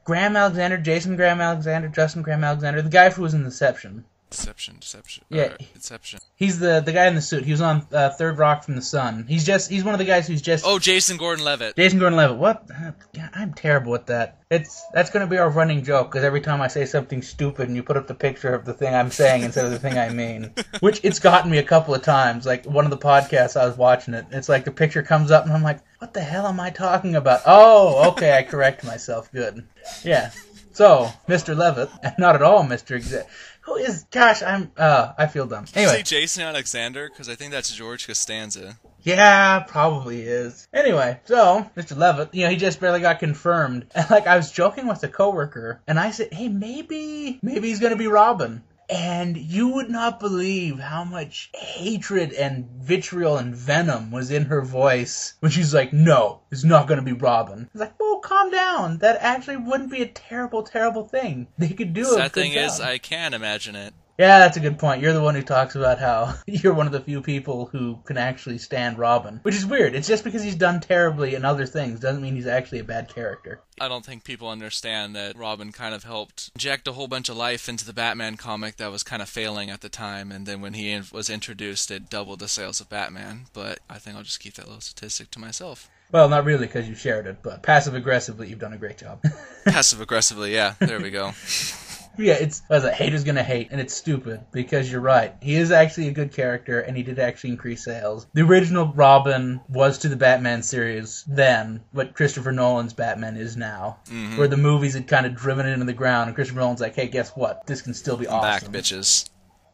Graham Alexander, Jason Graham Alexander, Justin Graham Alexander, the guy who was in Deception. Deception. Yeah, Deception. He's the guy in the suit. He was on Third Rock from the Sun. He's one of the guys who's just... Oh, Jason Gordon-Levitt. Jason Gordon-Levitt. What? God, I'm terrible at that. That's going to be our running joke, because every time I say something stupid and you put up the picture of the thing I'm saying instead of the thing I mean. Which it's gotten me a couple of times. Like, one of the podcasts I was watching it, it's like the picture comes up and I'm like, what the hell am I talking about? Oh, okay, I correct myself. Good. Yeah. So, Mr. Levitt, and not at all Mr. Who is... Gosh, I feel dumb. Anyway. Did you say Jason Alexander? Because I think that's George Costanza. Yeah, probably is. Anyway, so, Mr. Levitt, he just barely got confirmed. And, I was joking with a coworker, and I said, hey, maybe he's gonna be Robin. And you would not believe how much hatred and vitriol and venom was in her voice when she's like, no, it's not going to be Robin. I was like, well, calm down. That actually wouldn't be a terrible, terrible thing. They could do it. Sad thing is, I can imagine it. Yeah, that's a good point. You're the one who talks about how you're one of the few people who can actually stand Robin. Which is weird. It's just because he's done terribly in other things doesn't mean he's actually a bad character. I don't think people understand that Robin kind of helped inject a whole bunch of life into the Batman comic that was kind of failing at the time, and then when he was introduced, it doubled the sales of Batman. But I think I'll just keep that little statistic to myself. Well, not really, because you shared it, but passive-aggressively, you've done a great job. Passive-aggressively, yeah. There we go. Yeah, it's as a hater's gonna hate, and it's stupid, because you're right. He is actually a good character, and he did actually increase sales. The original Robin was to the Batman series then what Christopher Nolan's Batman is now. Mm-hmm. Where the movies had kind of driven it into the ground, and Christopher Nolan's like, hey, guess what? This can still be awesome. Back, bitches.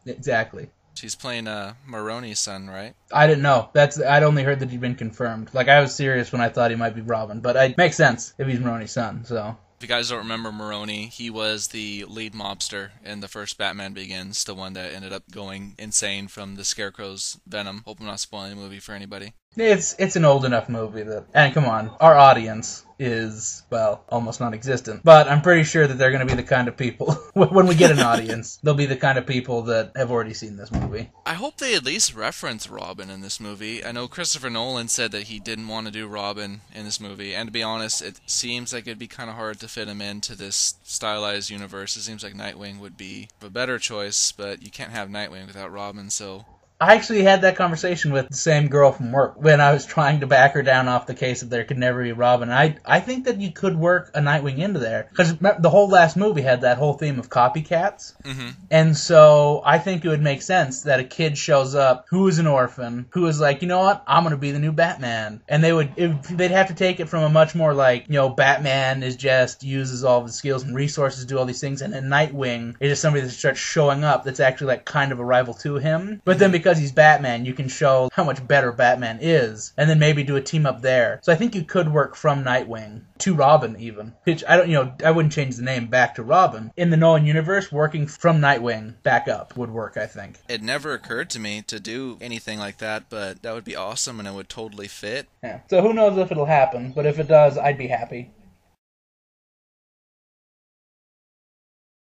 Exactly. He's playing Maroni's son, right? I didn't know. I'd only heard that he'd been confirmed. I was serious when I thought he might be Robin, but it makes sense if he's Maroni's son, so... If you guys don't remember Maroni, he was the lead mobster in the first Batman Begins, the one that ended up going insane from the Scarecrow's venom. Hope I'm not spoiling the movie for anybody. It's an old enough movie that... And come on, our audience is, well, almost non-existent. But I'm pretty sure that they're going to be the kind of people... when we get an audience, they'll be the kind of people that have already seen this movie. I hope they at least reference Robin in this movie. I know Christopher Nolan said that he didn't want to do Robin in this movie. And to be honest, it seems like it'd be kind of hard to fit him into this stylized universe. It seems like Nightwing would be a better choice, but you can't have Nightwing without Robin, so... I actually had that conversation with the same girl from work when I was trying to back her down off the case that there could never be Robin. I think that you could work a Nightwing into there. Because the whole last movie had that whole theme of copycats. Mm-hmm. And so I think it would make sense that a kid shows up who is an orphan, who is like, you know what, I'm going to be the new Batman. And they'd have to take it from a much more Batman is just uses all of his skills and resources to do all these things. And then Nightwing is just somebody that starts showing up that's actually kind of a rival to him. But then because he's Batman, you can show how much better Batman is, and then maybe do a team up there. So I think you could work from Nightwing to Robin even. Which I wouldn't change the name back to Robin. In the Nolan universe, working from Nightwing back up would work, I think. It never occurred to me to do anything like that, but that would be awesome and it would totally fit. Yeah. So who knows if it'll happen, but if it does, I'd be happy.